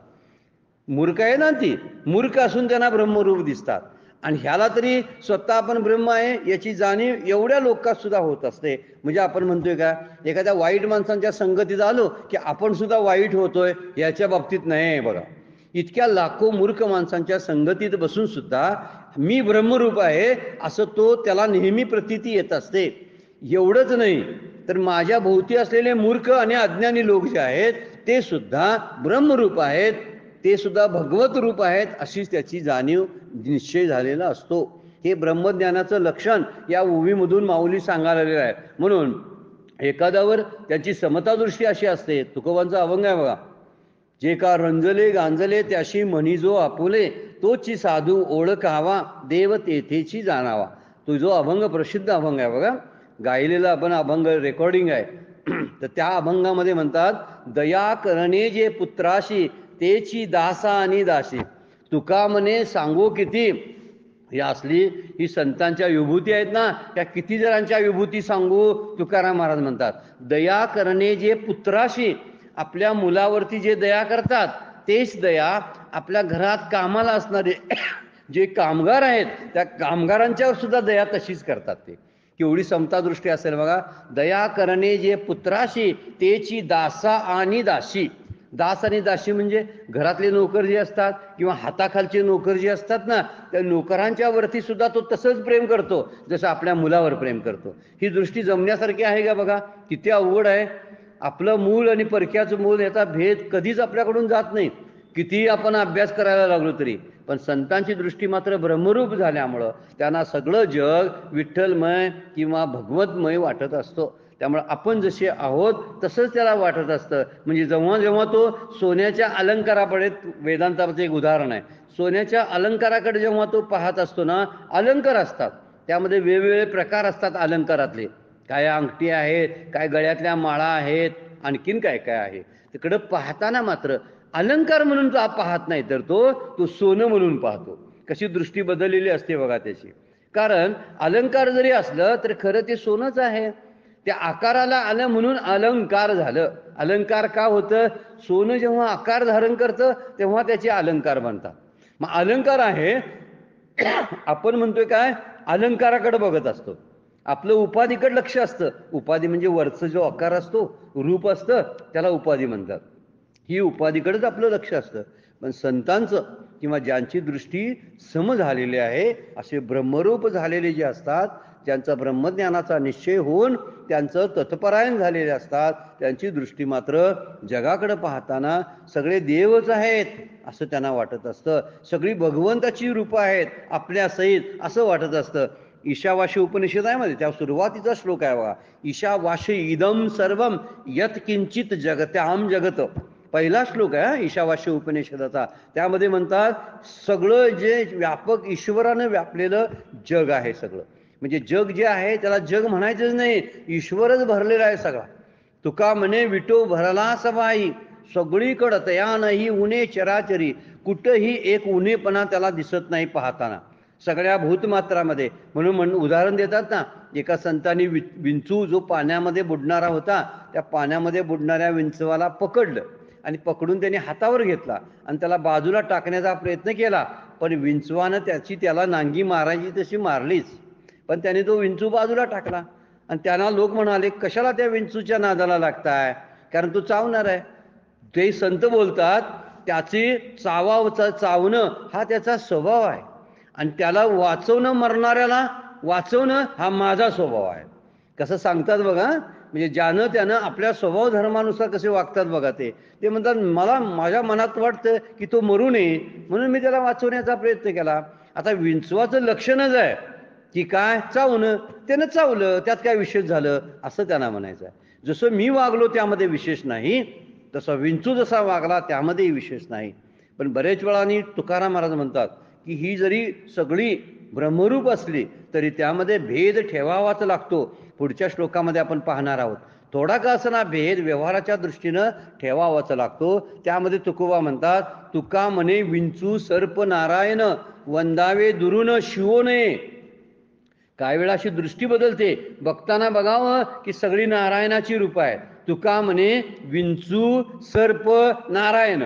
मूर्ख आहे ना ती, मूर्ख असून त्यांना ब्रह्मरूप दिसतात. आणि ह्याला तरी स्वतः आपण ब्रह्म आहे याची जाणीव एवढ्या लोकात सुद्धा होत असते. म्हणजे आपण म्हणतोय का एखाद्या वाईट माणसांच्या संगतीत आलो की आपण सुद्धा वाईट होतोय, याच्या बाबतीत नाही बघा. इतक्या लाखो मूर्ख माणसांच्या संगतीत बसून सुद्धा मी ब्रह्मरूप आहे असं तो त्याला नेहमी प्रतीती येत असते. एवढंच नाही तर माझ्या भोवती असलेले मूर्ख आणि अज्ञानी लोक जे आहेत ते सुद्धा ब्रह्मरूप आहेत, ते सुद्धा भगवत रूप आहेत अशीच त्याची जाणीव निश्चय झालेला असतो. हे ब्रह्मज्ञानाचं लक्षण या ओवीमधून माऊली सांगायला आलेलं आहे. म्हणून एखाद्यावर त्याची समतादृष्टी अशी असते. तुकोबांचा अभंग आहे बघा, जे का रंजले गांजले त्याशी म्हणी जो आपुले, तोची साधू ओळखावा देव तेथेची जाणावा. तो जो अभंग प्रसिद्ध अभंग आहे बघा, गायलेला आपण अभंग रेकॉर्डिंग आहे. तर त्या अभंगामध्ये म्हणतात, दया करणे जे पुत्राशी तेची दासा आणि दासी, तुका म्हणे सांगो किती. ही असली ही संतांच्या विभूती आहेत ना, त्या किती जणांच्या विभूती सांगू. तुकाराम महाराज म्हणतात, दया करणे जे पुत्राशी, आपल्या मुलावरती जे दया करतात तेच दया आपल्या घरात कामाला असणारे जे कामगार आहेत त्या कामगारांच्यावर सुद्धा दया तशीच करतात. ते केवढी समतादृष्टी असेल बघा. दया करणे जे पुत्राशी तेची दासा आणि दासी. दास आणि दासी म्हणजे घरातले नोकर जे असतात किंवा हाताखालचे नोकर जे असतात ना, त्या नोकरांच्या वरती सुद्धा तो तसंच प्रेम करतो जसं आपल्या मुलावर प्रेम करतो. ही दृष्टी जमण्यासारखी आहे का बघा, किती अवघड आहे. आपलं मूल आणि परक्याचं मूल याचा भेद कधीच आपल्याकडून जात नाही, कितीही आपण अभ्यास करायला लागलो तरी. पण संतांची दृष्टी मात्र ब्रह्मरूप झाल्यामुळं त्यांना सगळं जग विठ्ठलमय किंवा भगवतमय वाटत असतो. त्यामुळे आपण जसे आहोत तसंच त्याला वाटत असतं. म्हणजे जेव्हा जेव्हा तो सोन्याच्या अलंकाराकडे, वेदांताचं एक उदाहरण आहे, सोन्याच्या अलंकाराकडे जेव्हा तो पाहत असतो ना, अलंकार असतात त्यामध्ये वेगवेगळे प्रकार असतात अलंकारातले, काय अंगठी आहेत, काय गळ्यातल्या माळा आहेत, आणखीन काय काय आहे. तिकडं पाहताना मात्र अलंकार म्हणून तो पाहत नाही तर तो सोनं म्हणून पाहतो. कशी दृष्टी बदललेली असते बघा त्याची. कारण अलंकार जरी असलं तर खरं ते सोनंच आहे. त्या आकाराला आलं म्हणून अलंकार झालं. अलंकार का होतं, सोनं जेव्हा आकार धारण करतं तेव्हा त्याचे अलंकार बनतात. मग अलंकार आहे आपण म्हणतोय काय, अलंकाराकडे बघत असतो, आपलं उपाधीकडे लक्ष असतं. उपाधी म्हणजे वरचं जो आकार असतो, रूप असतं, त्याला उपाधी म्हणतात. ही उपाधीकडेच आपलं लक्ष असतं. पण संतांचं किंवा ज्यांची दृष्टी सम झालेली आहे असे ब्रह्मरूप झालेले जे असतात, ज्यांचा ब्रह्मज्ञानाचा निश्चय होऊन त्यांचं तत्परायण झालेले असतात, त्यांची दृष्टी मात्र जगाकडे पाहताना सगळे देवच आहेत असं त्यांना वाटत असतं. सगळी भगवंताची रूपं आहेत आपल्या सहित असं वाटत असतं. ईशावास्य उपनिषदामध्ये त्या सुरुवातीचा श्लोक आहे बघा, ईशावास्य इदम सर्वम यत किंचित जगत्याम जगत. पहिला श्लोक आहे ईशावास्य उपनिषदाचा. त्यामध्ये म्हणतात सगळं जे व्यापक ईश्वरानं व्यापलेलं जग आहे सगळं. म्हणजे जग जे आहे त्याला जग म्हणायचंच नाही, ईश्वरच भरलेला आहे सगळा. तुका म्हणे विटो भरला सबाई, सगळीकडं तया नाही उणे चराचरी, कुठंही एक उणेपणा त्याला दिसत नाही पाहताना सगळ्या भूतमात्रामध्ये. म्हणून उदाहरण देतात ना, एका संतांनी विंचू जो पाण्यामध्ये बुडणारा होता, त्या पाण्यामध्ये बुडणाऱ्या विंचवाला पकडलं आणि पकडून त्याने हातावर घेतला आणि त्याला बाजूला टाकण्याचा प्रयत्न केला. पण विंचवानं त्याला नांगी मारायची तशी मारलीच, पण त्याने तो विंचू बाजूला टाकला. आणि त्यांना लोक म्हणाले कशाला त्या विंचूच्या नादाला लागताय, कारण तो चावणार आहे. ते संत बोलतात त्याची चावणं हा त्याचा स्वभाव आहे आणि त्याला वाचवणं, मरणाऱ्याला वाचवणं हा माझा स्वभाव आहे. कसं सांगतात बघा, म्हणजे ज्यानं त्यानं आपल्या स्वभाव धर्मानुसार कसे वागतात बघा. ते म्हणतात मला माझ्या मनात वाटतं की तो मरू नये म्हणून मी त्याला वाचवण्याचा प्रयत्न केला. आता विंचवाचं लक्षणच आहे की काय, चावणं. त्यानं चावलं, त्यात काय विशेष झालं असं त्यांना म्हणायचं आहे. जसं मी वागलो त्यामध्ये विशेष नाही, तसा विंचू जसा वागला त्यामध्येही विशेष नाही. पण बरेच वेळाने तुकाराम महाराज म्हणतात की ही जरी सगळी ब्रह्मरूप असली तरी त्यामध्ये भेद ठेवावाच लागतो. पुढच्या श्लोकामध्ये आपण पाहणार आहोत. थोडा का असना भेद व्यवहाराच्या दृष्टीनं ठेवावाच लागतो. त्यामध्ये तुकोबा म्हणतात, तुका म्हणे विंचू सर्प नारायण वंदावे दुरून शिवो नये. काही वेळा अशी दृष्टी बदलते, बघताना बघावं की सगळी नारायणाची रूप आहेत. तुका म्हणे विंचू सर्प नारायण,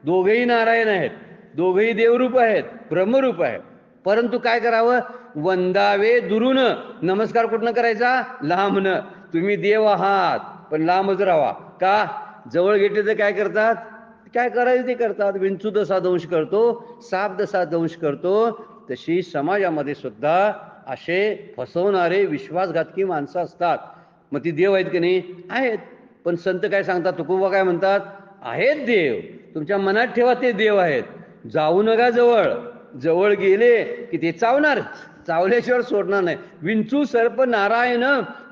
दोघेही नारायण आहेत, दोघेही देवरूप आहेत, ब्रह्मरूप आहेत. परंतु काय करावं, वंदावे दुरून, नमस्कार कुठनं करायचा, लांबनं. तुम्ही देव आहात पण लांबच राहा. का, जवळ घेतले तर काय करतात, काय करायचं ते करतात. विंचू जसा दंश करतो, साप जसा दंश करतो, तशी समाजामध्ये सुद्धा असे फसवणारे विश्वासघातकी माणसं असतात. मग ती देव आहेत की नाही, आहेत. पण संत काय सांगतात, तुकोबा काय म्हणतात, आहेत देव, तुमच्या मनात ठेवा ते देव आहेत. जाऊ नका जवळ, जवळ गेले की ते चावणार, चावल्याशिवाय सोडणार नाही. विंचू सर्प नारायण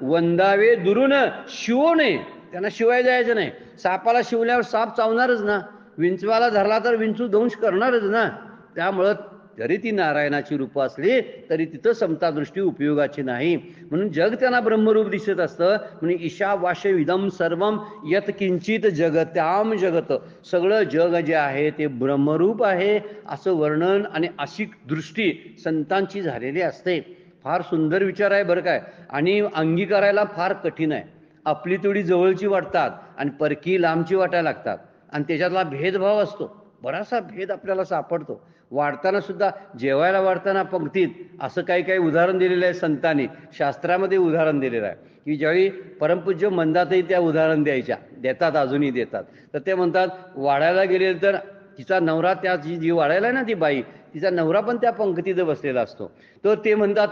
वंदावे दुरून शिवो नये, त्यांना शिवाय जायचं नाही. सापाला शिवल्यावर साप चावणारच ना, विंचवाला धरला तर विंचू दंश करणारच ना. त्यामुळं जरी ती नारायणाची रूपं असली तरी तिथं समता दृष्टी उपयोगाची नाही. म्हणून जग त्यांना ब्रह्मरूप दिसत असतं. म्हणून ईशावास्य इदं सर्वम यत किंचित जगत्याम जगत, सगळं जग जे आहे ते ब्रह्मरूप आहे असं वर्णन आणि अशी दृष्टी संतांची झालेली असते. फार सुंदर विचार आहे बरं काय, आणि अंगीकारायला फार कठीण आहे. आपली तेवढी जवळची वाटतात आणि परकी लांबची वाटायला लागतात, आणि त्याच्यातला भेदभाव असतो. बराचसा भेद आपल्याला सापडतो. वाढताना सुद्धा, जेवायला वाढताना पंक्तीत असं काही काही उदाहरण दिलेलं आहे संतांनी, शास्त्रामध्ये उदाहरण दिलेलं आहे की ज्यावेळी परमपूज्य मंदातही त्या उदाहरण देतात, अजूनही देतात. तर ते म्हणतात, वाढायला गेले तर तिचा नवरा, त्या जी वाढायला आहे ना ती बाई, तिचा नवरा पण त्या पंक्तीत बसलेला असतो. तर ते म्हणतात,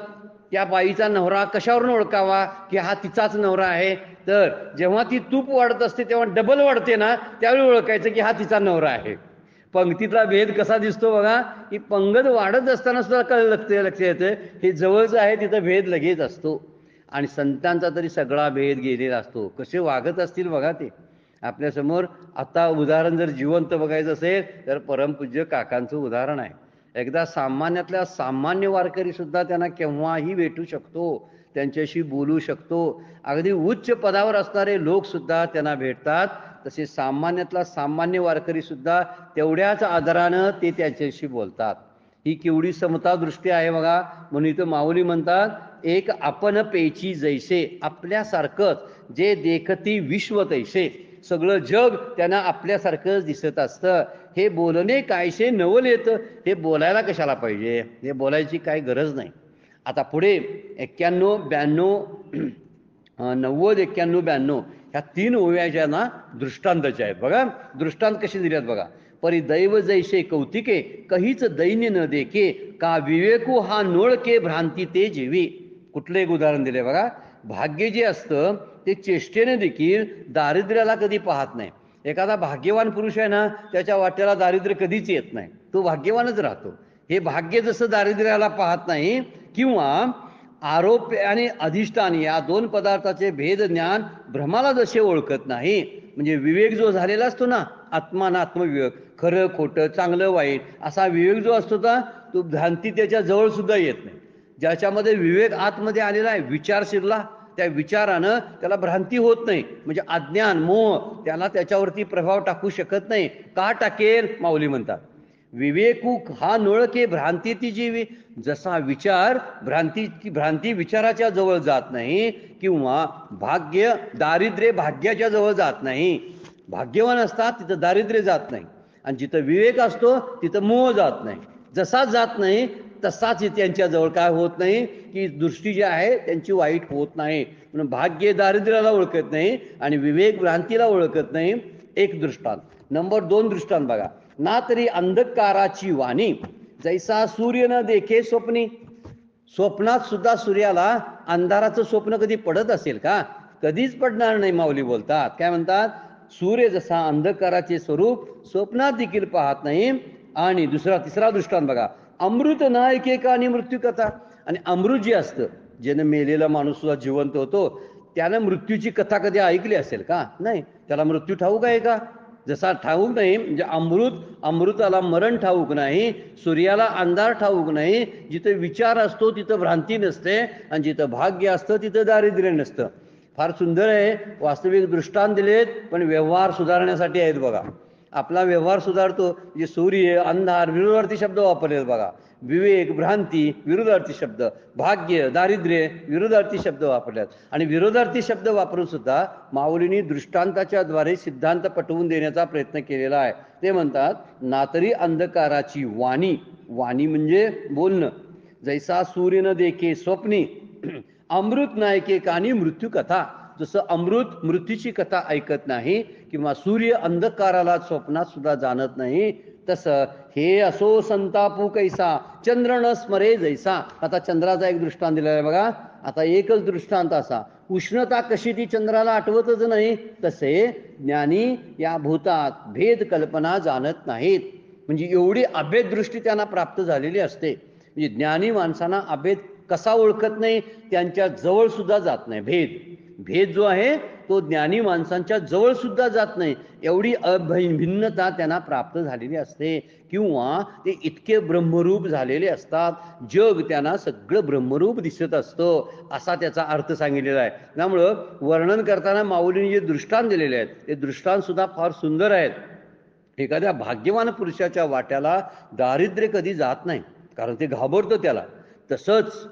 त्या बाईचा नवरा कशावरून ओळखावा की हा तिचाच नवरा आहे, तर जेव्हा ती तूप वाढत असते तेव्हा डबल वाढते ना, त्यावेळी ओळखायचं की हा तिचा नवरा आहे. पंक्तीतला भेद कसा दिसतो बघा, की पंगत वाढत असताना सुद्धा लक्ष येतं हे जवळचं आहे, तिथं भेद लगेच असतो. आणि संतांचा तरी सगळा भेद गेलेला असतो. कसे वागत असतील बघा ते आपल्यासमोर. आता उदाहरण जर जिवंत बघायचं असेल तर परमपूज्य काकांचं उदाहरण आहे. एकदा सामान्यातल्या सामान्य वारकरी सुद्धा त्यांना केव्हाही भेटू शकतो, त्यांच्याशी बोलू शकतो. अगदी उच्च पदावर असणारे लोक सुद्धा त्यांना भेटतात. तसे सामान्यातला सामान्य वारकरी सुद्धा तेवढ्याच आदरानं ते त्याच्याशी बोलतात. ही केवढी समता दृष्टी आहे बघा. म्हणून इथं माऊली म्हणतात, एक आपण पेची जैसे, आपल्यासारखंच जे देखती विश्व तैसे, सगळं जग त्यांना आपल्यासारखंच दिसत असतं. हे बोलणे कायसे नवल येतं, हे बोलायला कशाला पाहिजे, हे बोलायची काही गरज नाही. आता पुढे 91, 92, 90, 91, 92 ह्या 3 ओव्या ज्या ना दृष्टांताच्या आहेत बघा. दृष्टांत कशी दिल्यात बघा. परी दैव जैसे कौतिके कहीच दैन्य न देखे, का विवेकू हा नोळके भ्रांती ते जेवी. कुठलं एक उदाहरण दिले बघा. भाग्य जे असतं ते चेष्टेने देखील दारिद्र्याला कधी पाहत नाही. एखादा भाग्यवान पुरुष आहे ना, त्याच्या वाट्याला दारिद्र्य कधीच येत नाही, तो भाग्यवानच राहतो. हे भाग्य जसं दारिद्र्याला पाहत नाही, किंवा आरोप आणि अधिष्ठान या 2 पदार्थाचे भेद ज्ञान भ्रमाला जसे ओळखत नाही, म्हणजे विवेक जो झालेला असतो ना, आत्मविवेक, खरं खोटं, चांगलं वाईट, असा विवेक जो असतो ना, तो भ्रांती त्याच्या जवळ सुद्धा येत नाही. ज्याच्यामध्ये विवेक आतमध्ये आलेला आहे, विचार शिरला, त्या विचारानं त्याला भ्रांती होत नाही. म्हणजे अज्ञान, मोह त्याला त्याच्यावरती प्रभाव टाकू शकत नाही. का टाकेल, माऊली म्हणतात, विवेकू हा नोळके भ्रांती ती जीवी. जसा विचार भ्रांती विचाराच्या जवळ जात नाही, किंवा भाग्य दारिद्र्य भाग्याच्या जवळ जात नाही. भाग्यवान असतात तिथं दारिद्र्य जात नाही, आणि जिथं विवेक असतो तिथं मोह जात नाही. जसा जात नाही तसाच त्यांच्या जवळ काय होत नाही, की दृष्टी जी आहे त्यांची वाईट होत नाही. म्हणून भाग्य दारिद्र्याला ओळखत नाही आणि विवेक भ्रांतीला ओळखत नाही. एक दृष्टांत. नंबर 2 दृष्टांत बघा. ना तरी अंधकाराची वाणी जैसा सूर्य न देखे स्वप्नी. स्वप्नात सुद्धा सूर्याला अंधाराचं स्वप्न कधी पडत असेल का? कधीच पडणार नाही. माऊली बोलतात, काय म्हणतात, सूर्य जसा अंधकाराचे स्वरूप स्वप्नात देखील पाहत नाही. आणि तिसरा दृष्टांत बघा. अमृत न ऐके आणि मृत्यू कथा. आणि अमृत जे असतं, ज्यानं मेलेला माणूस सुद्धा जिवंत होतो, त्यानं मृत्यूची कथा कधी ऐकली असेल का? नाही. त्याला मृत्यू ठाऊक आहे का? जसा ठाऊक नाही म्हणजे अमृताला मरण ठाऊक नाही, सूर्याला अंधार ठाऊक नाही. जिथं विचार असतो तिथं भ्रांती नसते, आणि जिथं भाग्य असतं तिथं दारिद्र्य नसतं. फार सुंदर आहे. वास्तविक दृष्टांत दिलेत, पण व्यवहार सुधारण्यासाठी आहेत बघा. आपला व्यवहार सुधारतो म्हणजे सूर्य, अंधार विरुद्धार्थी शब्द वापरलेत बघा. विवेक, भ्रांती विरुद्धार्थी शब्द, भाग्य, दारिद्र्य विरुद्धार्थी शब्द वापरल्यात. आणि विरोधार्थी शब्द वापरून सुद्धा माऊलींनी दृष्टांताच्या द्वारे सिद्धांत पटवून देण्याचा प्रयत्न केलेला आहे. ते म्हणतात, नातरी अंधकाराची वाणी, वाणी म्हणजे बोलणं, जैसा सूर्य न देखे स्वप्नी, अमृत नायके कानी मृत्यू कथा. जसं अमृत मृत्यूची कथा ऐकत नाही, किंवा सूर्य अंधकाराला स्वप्नात सुद्धा जाणत नाही, तसं हे असो संतापू कैसा चंद्र न स्मरे जैसा. आता चंद्राचा एक दृष्टांत दिलेला आहे बघा. आता एकच दृष्टांत असा, उष्णता कशी ती चंद्राला आठवतच नाही, तसे ज्ञानी या भूतात भेद कल्पना जाणत नाहीत. म्हणजे एवढी अभेद दृष्टी त्यांना प्राप्त झालेली असते. म्हणजे ज्ञानी माणसांना अभेद कसा ओळखत नाही, त्यांच्या जवळ सुद्धा जात नाही. भेद जो आहे तो ज्ञानी माणसांच्या जवळ सुद्धा जात नाही. एवढी भिन्नता त्यांना प्राप्त झालेली असते, किंवा ते इतके ब्रह्मरूप झालेले असतात, जग त्यांना सगळं ब्रह्मरूप दिसत असतं, असा त्याचा अर्थ सांगितलेला आहे. त्यामुळं वर्णन करताना माऊलींनी जे दृष्टांत दिलेले आहेत ते दृष्टांत सुद्धा फार सुंदर आहेत. एखाद्या भाग्यवान पुरुषाच्या वाट्याला दारिद्र्य कधी जात नाही, कारण ते घाबरतं त्याला. तसंच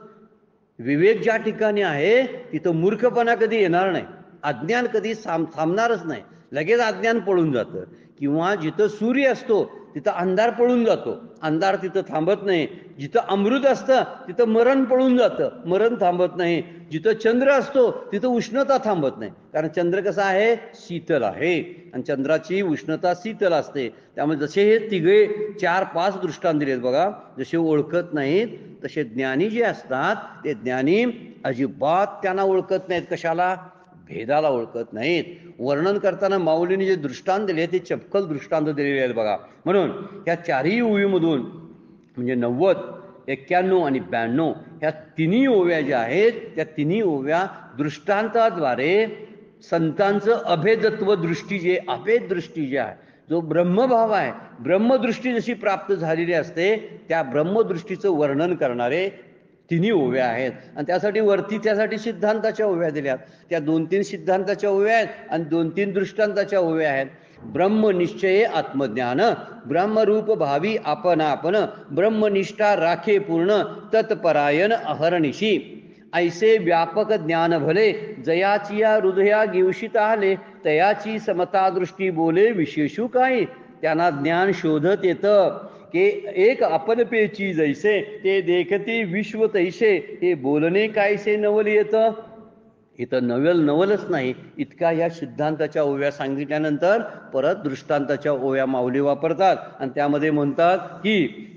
विवेक ज्या ठिकाणी आहे तिथं मूर्खपणा कधी येणार नाही, अज्ञान कधी थांबणारच नाही, लगेच अज्ञान पळून जातं. किंवा जिथं सूर्य असतो तिथं अंधार पळून जातो, अंधार तिथं थांबत नाही. जिथं अमृत असतं तिथं मरण पळून जातं, मरण थांबत नाही. जिथं चंद्र असतो तिथं उष्णता थांबत नाही, कारण चंद्र कसा आहे, शीतल आहे, आणि चंद्राची उष्णता शीतल असते. त्यामुळे जसे हे तिघे 4-5 दृष्टांत दिलेत बघा, जसे ओळखत नाहीत तसे ज्ञानी जे असतात ते ज्ञानी अजिबात त्यांना ओळखत नाहीत. कशाला? भेदाला ओळखत नाहीत. वर्णन करताना माऊलींनी जे दृष्टांत दिले ते चपखल दृष्टांत दिलेले आहेत बघा. म्हणून या चारही ओवीमधून म्हणजे 90, 91 आणि 92 ह्या तिन्ही ओव्या ज्या आहेत त्या तिन्ही ओव्या दृष्टांताद्वारे संतांचं अभेदत्व दृष्टी, जे अभेद दृष्टी जी आहे, जो ब्रह्मभाव आहे, ब्रह्मदृष्टी जशी प्राप्त झालेली असते त्या ब्रह्मदृष्टीचं वर्णन करणारे तिन्ही ओव्या आहेत. आणि त्यासाठी वरती त्यासाठी सिद्धांताच्या ओव्या दिल्यात. त्या 2-3 सिद्धांताच्या ओव्या आहेत आणि 2-3 दृष्टांताच्या ओव्या आहेत. ब्रह्मनिश्चये आत्मज्ञान, ब्रह्मरूप भावी आपण आपण, ब्रह्मनिष्ठा राखे पूर्ण, तत्परायण अहर्निशी. ऐसे व्यापक ज्ञान भले, जयाची या हृदया गिवशित आले, तयाची समता दृष्टी बोले विशेषू काय. त्यांना ज्ञान शोधत येतं की एक आपण पेची जैसे, ते देखती विश्व तैसे, हे बोलणे कायसे नवल येतं. इथं नवलच नाही, इतका या सिद्धांताच्या ओव्या सांगितल्यानंतर परत दृष्टांताच्या ओव्या माऊली वापरतात. आणि त्यामध्ये म्हणतात की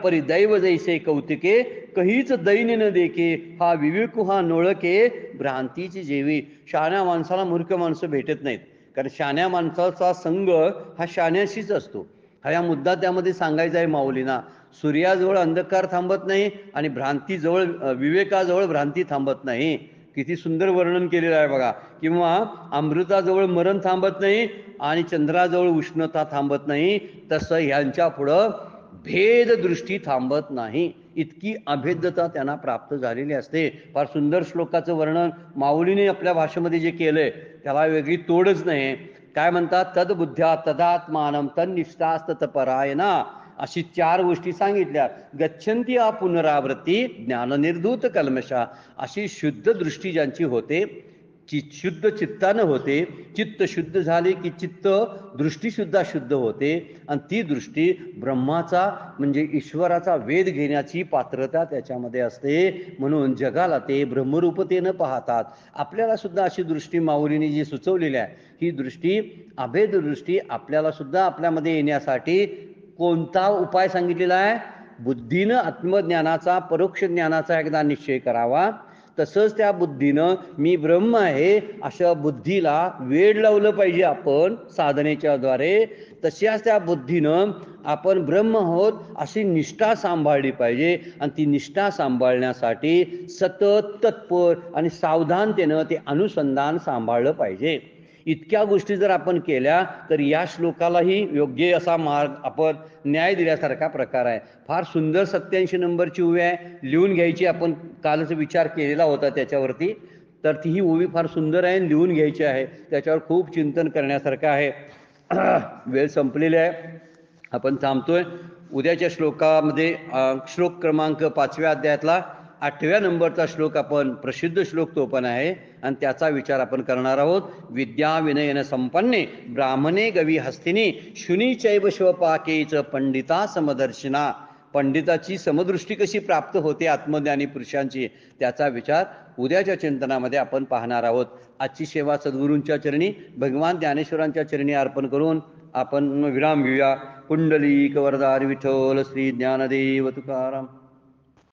परिदैव जैसे कौतिके, कहीच दैन न देखे, हा विवेकू हा नोळके, भ्रांतीची जेवी. शहाण्या माणसाला मूर्ख माणसं भेटत नाहीत, कारण शहाण्या माणसाचा संग हा शहाण्याशीच असतो. हा मुद्दा त्यामध्ये सांगायचा आहे माऊलींना. सूर्याजवळ अंधकार थांबत नाही आणि भ्रांतीजवळ, विवेकाजवळ भ्रांती थांबत नाही. किती सुंदर वर्णन केलेलं आहे बघा. किंवा अमृताजवळ मरण थांबत नाही आणि चंद्राजवळ उष्णता थांबत नाही, तसं ह्यांच्या पुढं भेद दृष्टी थांबत नाही. इतकी अभेदता त्यांना प्राप्त झालेली असते. फार सुंदर श्लोकाचं वर्णन माऊलीने आपल्या भाषेमध्ये जे केलंय त्याला वेगळी तोडच नाही. काय म्हणतात? तद्बुद्ध्या तदात्मानं तन्निष्ठास्तत्परायणा, अशी 4 गोष्टी सांगितल्या. गच्छन्ती आ पुनरावृत्ती ज्ञाननिर्धूत कल्मषा. अशी शुद्ध दृष्टी ज्यांची होते, शुद्ध चित्तानं होते, चित्त शुद्ध झाले की चित्त दृष्टी सुद्धा शुद्ध होते, आणि ती दृष्टी ब्रह्माचा म्हणजे ईश्वराचा वेध घेण्याची पात्रता त्याच्यामध्ये असते. म्हणून जगाला ते ब्रह्मरूपतेनं पाहतात. आपल्याला सुद्धा अशी दृष्टी माऊलीने जी सुचवलेली आहे, ही दृष्टी अभेद दृष्टी आपल्याला सुद्धा आपल्यामध्ये येण्यासाठी कोणता उपाय सांगितलेला आहे? बुद्धीनं आत्मज्ञानाचा, परोक्ष ज्ञानाचा एकदा निश्चय करावा. तसंच त्या बुद्धीनं मी ब्रह्म आहे अशा बुद्धीला वेड लावलं पाहिजे आपण साधनेच्या द्वारे. तशाच त्या बुद्धीनं आपण ब्रह्म आहोत अशी निष्ठा सांभाळली पाहिजे. आणि ती निष्ठा सांभाळण्यासाठी सतत तत्पर आणि सावधानतेनं ते अनुसंधान सांभाळलं पाहिजे. इतक्या गोष्टी जर आपण केल्या तर या श्लोकालाही योग्य असा मार्ग आपण न्याय दिल्यासारखा प्रकार आहे. फार सुंदर 87 नंबरची ओवी आहे, लिहून घ्यायची. आपण कालच विचार केलेला होता त्याच्यावरती, तर ती ही ओवी फार सुंदर आहे, लिहून घ्यायची आहे. त्याच्यावर खूप चिंतन करण्यासारखं आहे. वेळ संपलेली आहे, आपण थांबतोय. उद्याच्या श्लोकामध्ये श्लोक क्रमांक 5व्या अध्यायातला 8व्या नंबरचा श्लोक, आपण प्रसिद्ध श्लोक तो पण आहे आणि त्याचा विचार आपण करणार आहोत. विद्या विनयन संपन्ने ब्राह्मणे गवी हस्तिनी शुनी चैव शिवपाकेच पंडिता समदर्शिना. पंडिताची समदृष्टी कशी प्राप्त होते आत्मज्ञानी पुरुषांची, त्याचा विचार उद्याच्या चिंतनामध्ये आपण पाहणार आहोत. आजची सेवा सद्गुरूंच्या चरणी, भगवान ज्ञानेश्वरांच्या चरणी अर्पण करून आपण विराम घेऊया. कुंडलीक वरदारी विठ्ठल श्री ज्ञानदेव तुकाराम.